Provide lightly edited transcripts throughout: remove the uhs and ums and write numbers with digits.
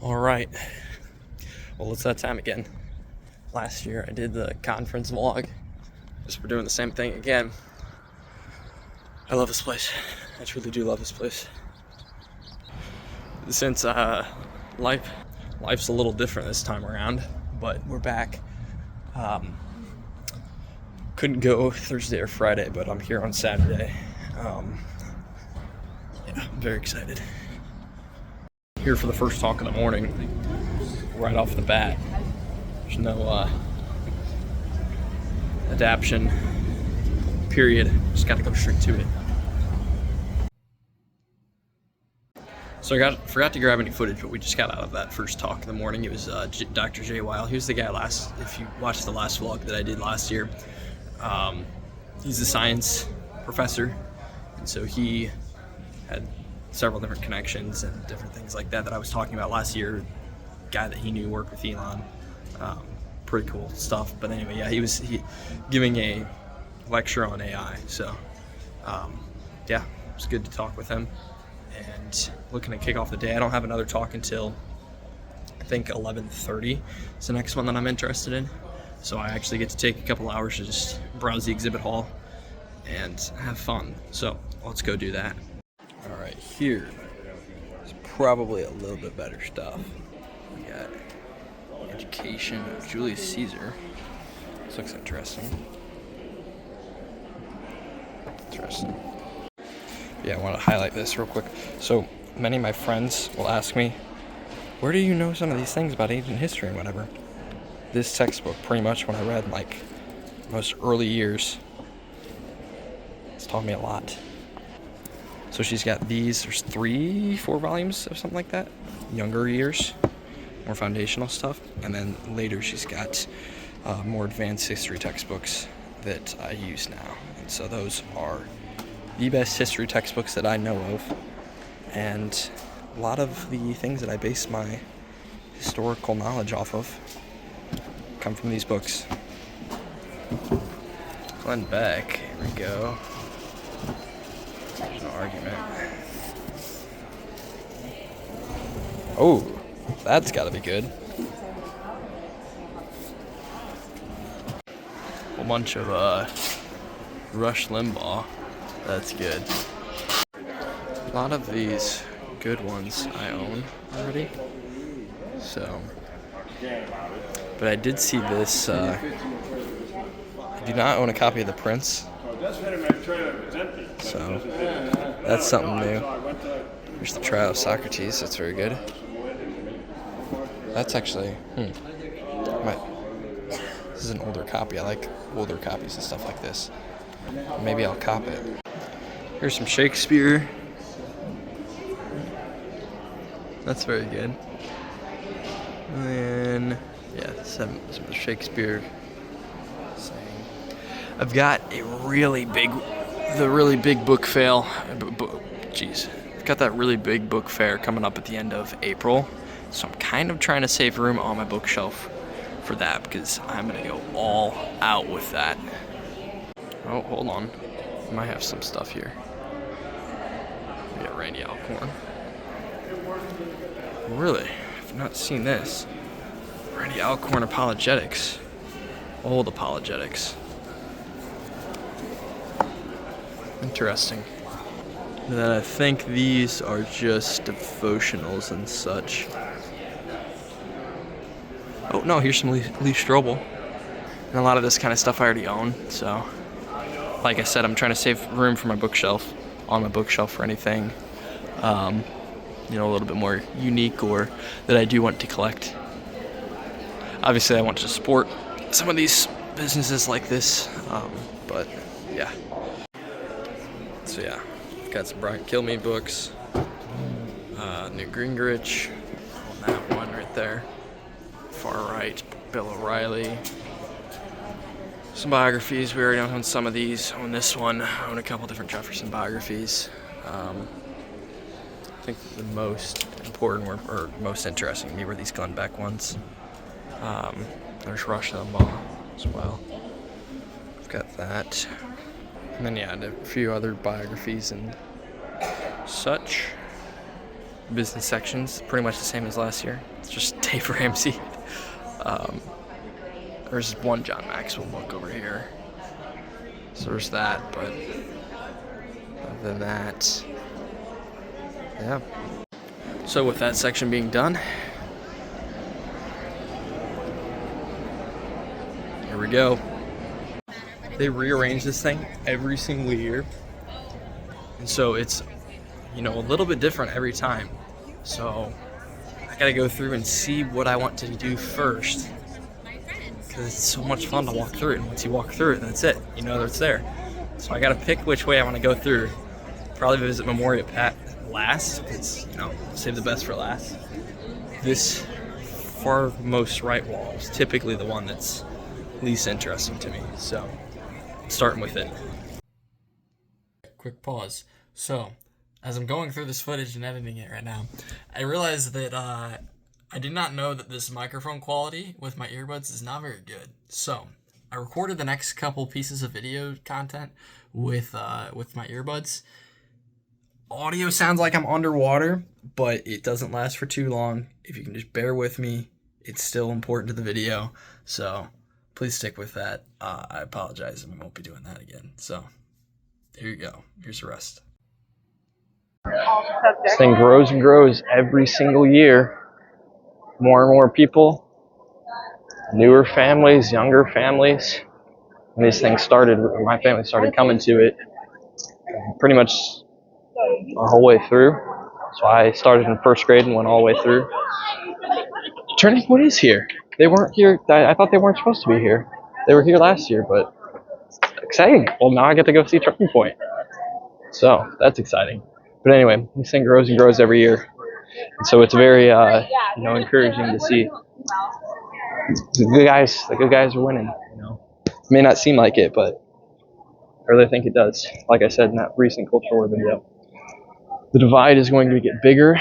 All right. Well, it's that time again. Last year I did the conference vlog. We're doing the same thing again. I love this place. I truly do love this place. Since life's a little different this time around, but we're back. Couldn't go Thursday or Friday, but I'm here on Saturday. Yeah, I'm very excited. Here for the first talk of the morning, right off the bat. There's no adaption period. Just got to go straight to it. So I forgot to grab any footage, but we just got out of that first talk in the morning. It was Dr. Jay Weil. He was the guy if you watched the last vlog that I did last year. He's a science professor, and so he had several different connections and different things like that I was talking about last year. Guy that he knew worked with Elon. Pretty cool stuff. But anyway, yeah, he was giving a lecture on AI. So yeah, it was good to talk with him. And looking to kick off the day. I don't have another talk until I think 11:30. It's the next one that I'm interested in. So I actually get to take a couple hours to just browse the exhibit hall and have fun. So let's go do that. All right, here is probably a little bit better stuff. We got Education of Julius Caesar. This looks interesting. Yeah, I want to highlight this real quick. So many of my friends will ask me, where do you know some of these things about ancient history and whatever? This textbook, pretty much when I read like most early years, it's taught me a lot. So she's got these, there's 3-4 volumes of something like that. Younger years, more foundational stuff. And then later she's got more advanced history textbooks that I use now. And so those are the best history textbooks that I know of. And a lot of the things that I base my historical knowledge off of come from these books. Glenn Beck, here we go. There's no argument. Oh, that's gotta be good. A bunch of Rush Limbaugh. That's good. A lot of these good ones I own already. So, but I did see this. I do not own a copy of The Prince. So that's something new. Here's the Trial of Socrates. That's very good. That's actually. This is an older copy. I like older copies and stuff like this. Maybe I'll cop it. Here's some Shakespeare. That's very good. And then, yeah, some of the Shakespeare saying. I've got the really big book fair. I've got that really big book fair coming up at the end of April. So I'm kind of trying to save room on my bookshelf for that because I'm gonna go all out with that. Oh, hold on. I might have some stuff here. We got Randy Alcorn. Really? I've not seen this. Randy Alcorn Apologetics. Old Apologetics. Interesting. And then I think these are just devotionals and such. Oh, no, here's some Lee Strobel. And a lot of this kind of stuff I already own, so. Like I said, I'm trying to save room for my bookshelf, on my bookshelf for anything, a little bit more unique or that I do want to collect. Obviously, I want to support some of these businesses like this, but yeah. So yeah, got some Brian Kilmeade books, Newt Gingrich, on that one right there, far right, Bill O'Reilly. Some biographies, we already own some of these. Own this one, own a couple different Jefferson biographies. I think the most important or most interesting to me were these Glenn Beck ones. There's Rush Limbaugh as well. I've got that. And then yeah, a few other biographies and such. business sections, pretty much the same as last year. It's just Dave Ramsey. There's one John Maxwell book over here. So there's that, but other than that, yeah. So with that section being done, here we go. They rearrange this thing every single year, and so it's, you know, a little bit different every time. So I gotta go through and see what I want to do first, because it's so much fun to walk through it. And once you walk through it, that's it. You know that it's there. So I gotta pick which way I want to go through. Probably visit Memorial Pat last, because, you know, save the best for last. This farmost right wall is typically the one that's least interesting to me. So starting with it. Quick pause. So as I'm going through this footage and editing it right now, I realized that I did not know that this microphone quality with my earbuds is not very good. So I recorded the next couple pieces of video content with my earbuds. Audio sounds like I'm underwater, but it doesn't last for too long. If you can just bear with me, it's still important to the video. So please stick with that. I apologize, and we won't be doing that again. So here you go. Here's the rest. This thing grows and grows every single year. More and more people, newer families, younger families. When these things started, my family started coming to it pretty much our whole way through. So I started in first grade and went all the way through. Turning Point is here. They weren't here. I thought they weren't supposed to be here. They were here last year, but exciting. Well, now I get to go see Turning Point. So that's exciting. But anyway, this thing grows and grows every year. And so it's very, you know, encouraging to see the good guys are winning. You know, it may not seem like it, but I really think it does. Like I said in that recent Culture War video, the divide is going to get bigger,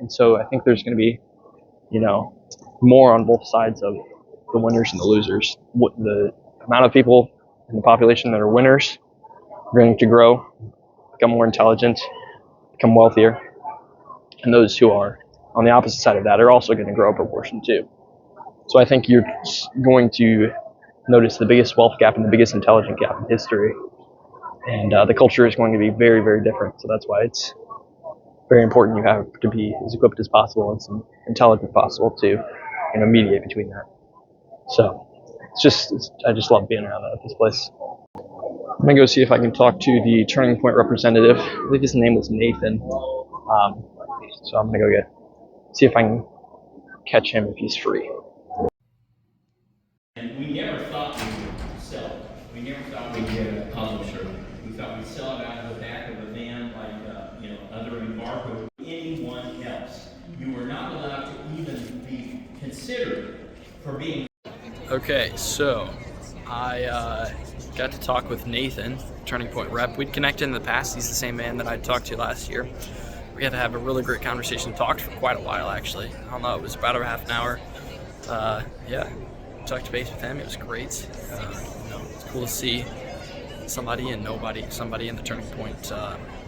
and so I think there's going to be, you know, more on both sides of the winners and the losers. What the amount of people in the population that are winners are going to grow, become more intelligent, become wealthier, and those who are on the opposite side of that are also going to grow a proportion too. So I think you're going to notice the biggest wealth gap and the biggest intelligence gap in history, and the culture is going to be very, very different. So that's why it's very important you have to be as equipped as possible and as intelligent possible to, you know, mediate between that. So I just love being around at this place. I'm gonna go see if I can talk to the Turning Point representative. I believe his name was Nathan. So I'm gonna go see if I can catch him if he's free. And we never thought we would sell it. We never thought we'd get a publisher. We thought we'd sell it out of the back of a van like you know, other embargo. Anyone else. You were not allowed to even be considered for being. Okay, so I got to talk with Nathan, Turning Point rep. We'd connected in the past. He's the same man that I talked to last year. We had to have a really great conversation. Talked for quite a while, actually. I don't know, it was about a half an hour. Yeah, touched base with him. It was great. You know, it's cool to see somebody in the Turning Point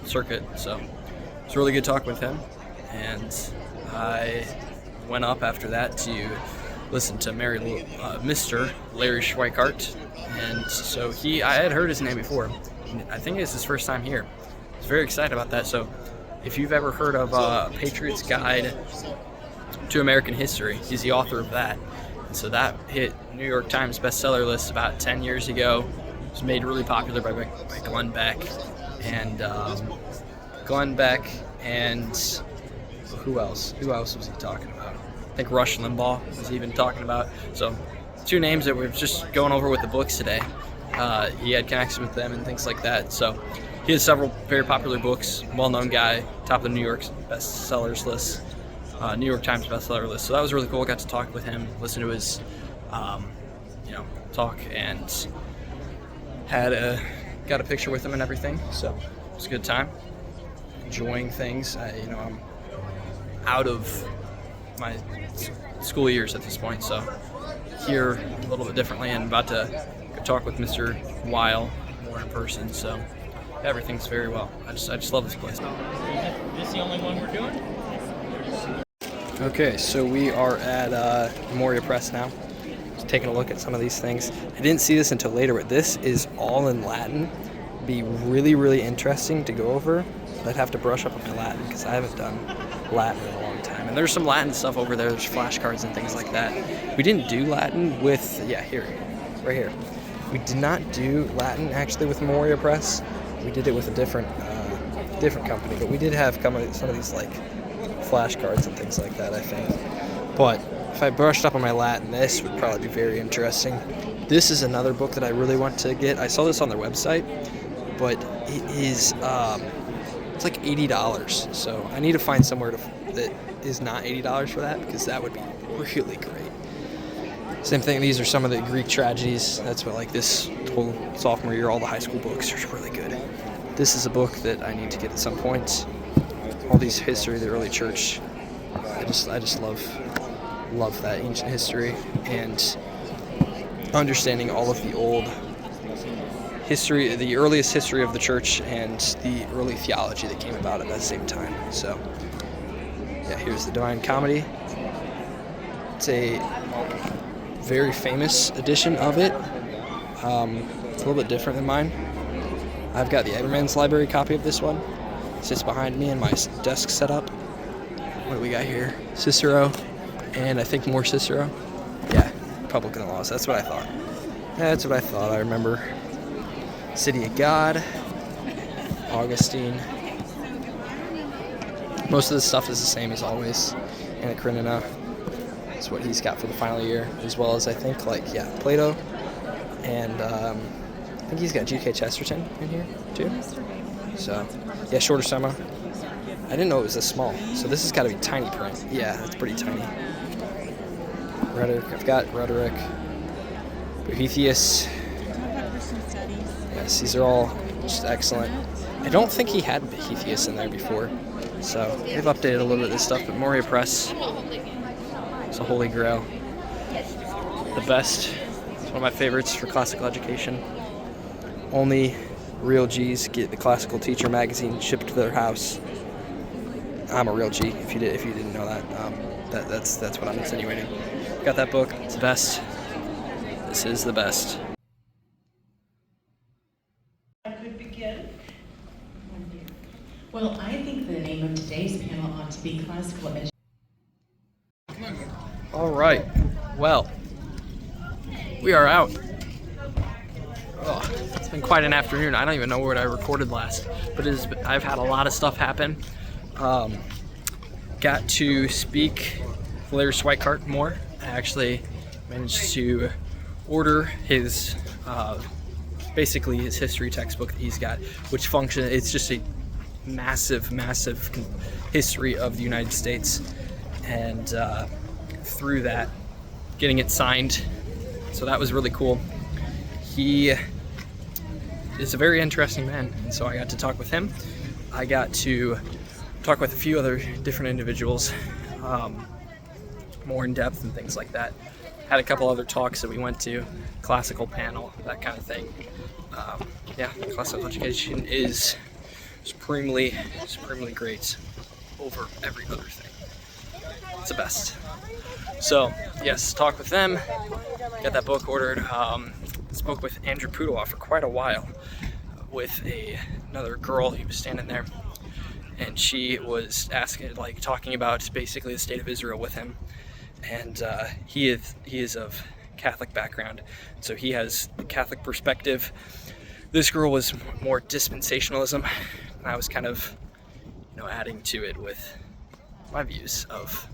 circuit. So it's a really good talk with him. And I went up after that to listen to Mr. Larry Schweikart. And so I had heard his name before. I think it's his first time here. I was very excited about that. So if you've ever heard of Patriot's Guide to American History, he's the author of that. And so that hit New York Times bestseller list about 10 years ago. It was made really popular by Glenn Beck. And who else? Who else was he talking about? I think Rush Limbaugh was even talking about. So two names that we're just going over with the books today. He had connections with them and things like that. So he has several very popular books, well-known guy, top of the New York bestsellers list, New York Times bestseller list. So that was really cool. I got to talk with him, listen to his, talk, and got a picture with him and everything. So it was a good time, enjoying things. I'm out of my school years at this point, so here a little bit differently, and about to go talk with Mr. Weil more in person. So everything's very well. I just love this place. Is this the only one we're doing? Okay, so we are at Memoria Press now. Just taking a look at some of these things. I didn't see this until later, but this is all in Latin. Be really, really interesting to go over. But I'd have to brush up on my Latin because I haven't done Latin in a long time. And there's some Latin stuff over there. There's flashcards and things like that. We didn't do Latin with, here, right here. We did not do Latin actually with Memoria Press. We did it with a different company, but we did have some of these like flashcards and things like that, I think. But if I brushed up on my Latin, this would probably be very interesting. This is another book that I really want to get. I saw this on their website, but it is it's like $80. So I need to find somewhere that is not $80 for that, because that would be really great. Same thing, these are some of the Greek tragedies. That's what, like, this whole sophomore year, all the high school books are really good. This is a book that I need to get at some point. All these history of the early church. I just love that ancient history and understanding all of the old history, the earliest history of the church and the early theology that came about at that same time. So, yeah, here's the Divine Comedy. It's a very famous edition of it. It's a little bit different than mine. I've got the Everman's Library copy of this one. It sits behind me in my desk setup. What do we got here? Cicero, and I think more Cicero. Yeah, Republican Laws. That's what I thought. That's what I thought. I remember City of God, Augustine. Most of the stuff is the same as always. Anna Karenina. That's what he's got for the final year, as well as I think Plato, and I think he's got G.K. Chesterton in here too. So yeah, Shorter Summer. I didn't know it was this small, so this has got to be tiny print. Yeah, that's pretty tiny. Rhetoric. I've got Rhetoric. Boethius. Yes, these are all just excellent. I don't think he had Boethius in there before, so they've updated a little bit of this stuff. But Memoria Press. It's a holy grail. The best. It's one of my favorites for classical education. Only real G's get the Classical Teacher magazine shipped to their house. I'm a real G. If you didn't know that, that's what I'm insinuating. Got that book. It's the best. This is the best. I could begin. Well, I think the name of today's panel ought to be Classical Education. All right. Well, we are out. Oh, it's been quite an afternoon. I don't even know what I recorded last, but I've had a lot of stuff happen. Got to speak with Larry Schweikart more. I actually managed to order his, basically his history textbook that he's got, which it's just a massive history of the United States, and through that, getting it signed. So that was really cool. He is a very interesting man, and so I got to talk with him. I got to talk with a few other different individuals, more in depth and things like that. Had a couple other talks that we went to, classical panel, that kind of thing. Yeah, classical education is supremely great over every other thing. It's the best. So, yes, talk with them, got that book ordered. Spoke with Andrew Pudowa for quite a while with another girl who was standing there, and she was talking about basically the state of Israel with him. And he is of Catholic background, so he has the Catholic perspective. This girl was more dispensationalism, and I was kind of, adding to it with my views of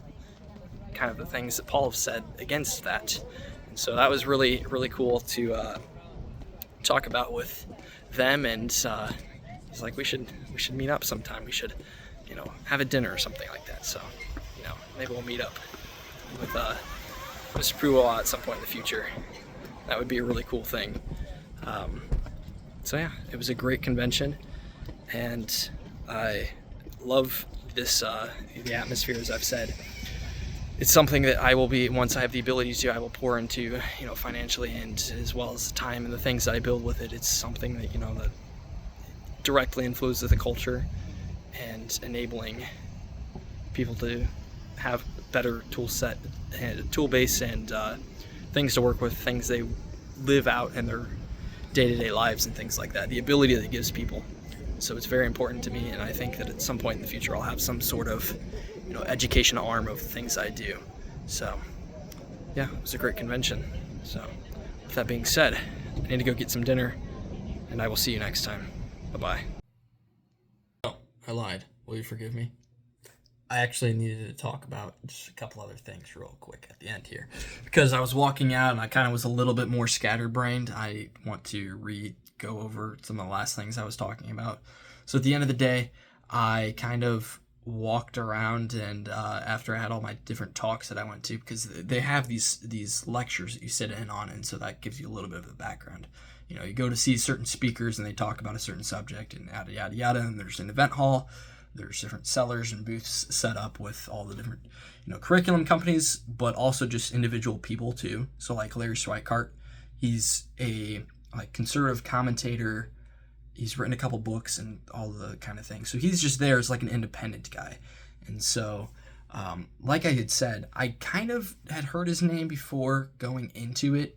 kind of the things that Paul said against that. And so that was really cool to talk about with them. And he's like, we should meet up sometime. We should, have a dinner or something like that. So, maybe we'll meet up with Mr. Pudowa at some point in the future. That would be a really cool thing. So yeah, it was a great convention, and I love this, the atmosphere, as I've said. It's something that I will be, once I have the ability to, I will pour into, financially, and as well as the time and the things that I build with it. It's something that, that directly influences the culture and enabling people to have better tool set and tool base and things to work with, things they live out in their day-to-day lives and things like that, the ability that it gives people. So it's very important to me, and I think that at some point in the future I'll have some sort of, education arm of the things I do. So yeah, it was a great convention. So with that being said, I need to go get some dinner, and I will see you next time. Bye-bye. Oh, I lied. Will you forgive me? I actually needed to talk about just a couple other things real quick at the end here, because I was walking out and I kind of was a little bit more scatterbrained. I want to go over some of the last things I was talking about. So at the end of the day, I kind of walked around, and after I had all my different talks that I went to, because they have these lectures that you sit in on, and so that gives you a little bit of a background. You go to see certain speakers and they talk about a certain subject and yada yada yada, and there's an event hall. There's different sellers and booths set up with all the different, curriculum companies, but also just individual people too. So like Larry Schweikart, he's a conservative commentator. He's written a couple books and all the kind of things. So he's just there as like an independent guy. And so, like I had said, I kind of had heard his name before going into it,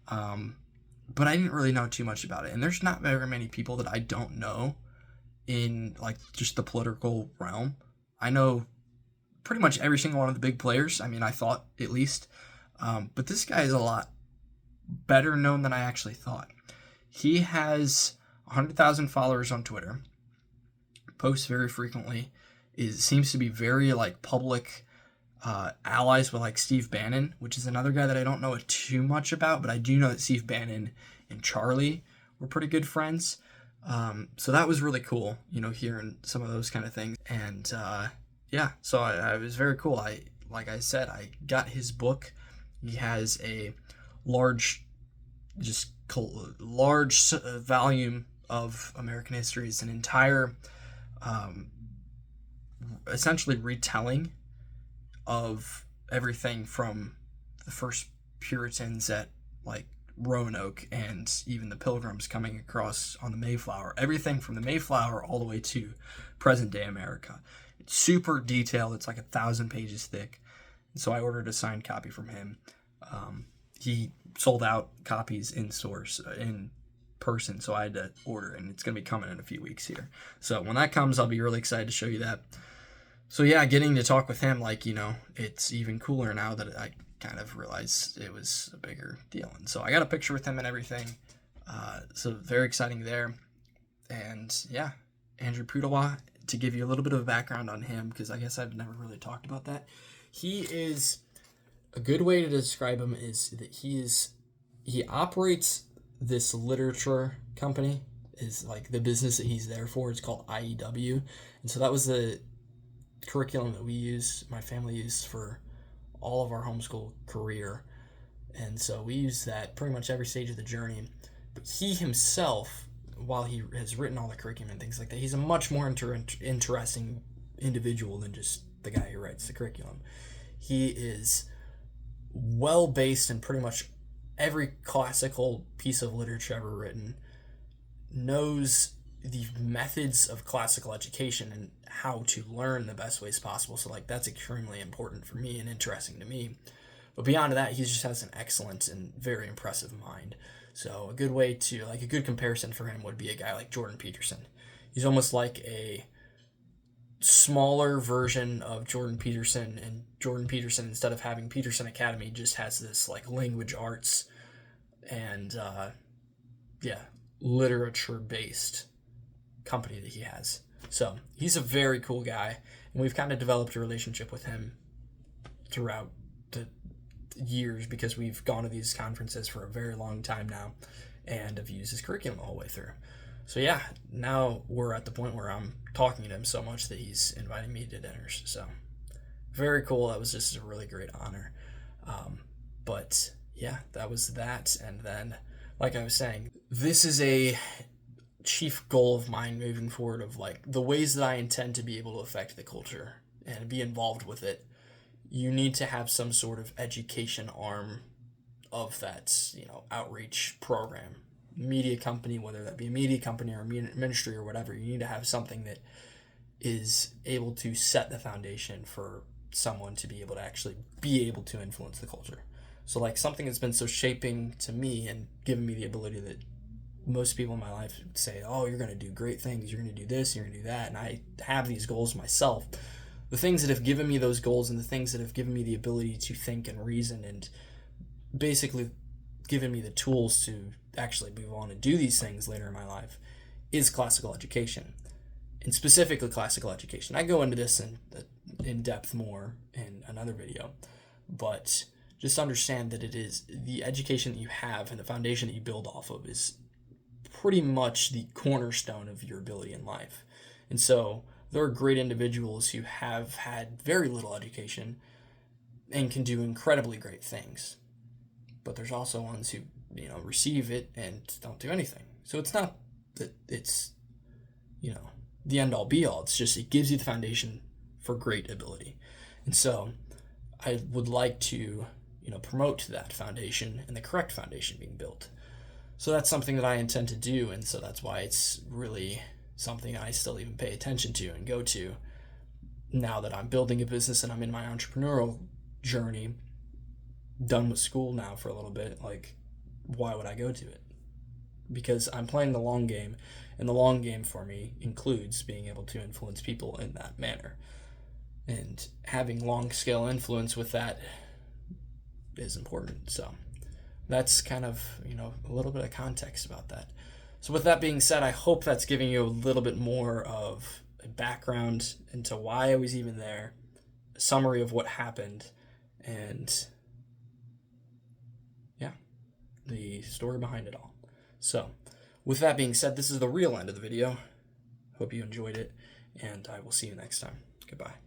but I didn't really know too much about it. And there's not very many people that I don't know in like just the political realm. I know pretty much every single one of the big players. I mean, I thought at least, but this guy is a lot better known than I actually thought. He has 100,000 followers on Twitter, posts very frequently, seems to be very like public allies with like Steve Bannon, which is another guy that I don't know too much about, but I do know that Steve Bannon and Charlie were pretty good friends. So that was really cool, hearing some of those kind of things. And yeah, so I was very cool. Like I said, I got his book. He has a large volume of American history. It's an entire, essentially retelling of everything from the first Puritans at like Roanoke and even the Pilgrims coming across on the Mayflower. Everything from the Mayflower all the way to present day America. It's super detailed. It's like 1,000 pages thick. And so I ordered a signed copy from him. He sold out copies in stores, in person, so I had to order it, and it's going to be coming in a few weeks here. So when that comes, I'll be really excited to show you that. So yeah, getting to talk with him, it's even cooler now that I kind of realized it was a bigger deal. And so I got a picture with him and everything. So very exciting there. And yeah, Andrew Pudewa, to give you a little bit of a background on him, because I guess I've never really talked about that. He is, a good way to describe him is that he operates this literature company, is like the business that he's there for. It's called IEW. And so that was the curriculum that my family used for all of our homeschool career. And so we use that pretty much every stage of the journey. But he himself, while he has written all the curriculum and things like that, he's a much more interesting individual than just the guy who writes the curriculum. He is well based in pretty much every classical piece of literature ever written, knows the methods of classical education and how to learn the best ways possible. So that's extremely important for me and interesting to me. But beyond that, he just has an excellent and very impressive mind. So a good way to, a good comparison for him would be a guy like Jordan Peterson. He's almost like a smaller version of Jordan Peterson, and Jordan Peterson, instead of having Peterson Academy, just has this language arts and literature based company that he has. So he's a very cool guy, and we've kind of developed a relationship with him throughout the years because we've gone to these conferences for a very long time now and have used his curriculum the whole way through. So yeah, now we're at the point where I'm talking to him so much that he's inviting me to dinners. So very cool. That was just a really great honor. But yeah, that was that. And then, like I was saying, this is a chief goal of mine moving forward, of the ways that I intend to be able to affect the culture and be involved with it. You need to have some sort of education arm of that, outreach program. Media company, whether that be a media company or a ministry or whatever, you need to have something that is able to set the foundation for someone to be able to influence the culture. So like something that's been so shaping to me and given me the ability that most people in my life say, oh, you're going to do great things, you're going to do this, you're going to do that, and I have these goals myself. The things that have given me those goals and the things that have given me the ability to think and reason and basically given me the tools to actually move on and do these things later in my life is classical education, and specifically classical education. I go into this in depth more in another video, but just understand that it is the education that you have and the foundation that you build off of is pretty much the cornerstone of your ability in life. And so there are great individuals who have had very little education and can do incredibly great things. But there's also ones who, receive it and don't do anything. So it's not that it's, the end all be all. It's just it gives you the foundation for great ability. And so I would like to, promote that foundation and the correct foundation being built. So that's something that I intend to do, and so that's why it's really something I still even pay attention to and go to now that I'm building a business and I'm in my entrepreneurial journey, done with school now for a little bit. Like, why would I go to it? Because I'm playing the long game, and the long game for me includes being able to influence people in that manner. And having long scale influence with that is important. So that's kind of, a little bit of context about that. So with that being said, I hope that's giving you a little bit more of a background into why I was even there, a summary of what happened, and the story behind it all. So with that being said, this is the real end of the video. Hope you enjoyed it, and I will see you next time. Goodbye.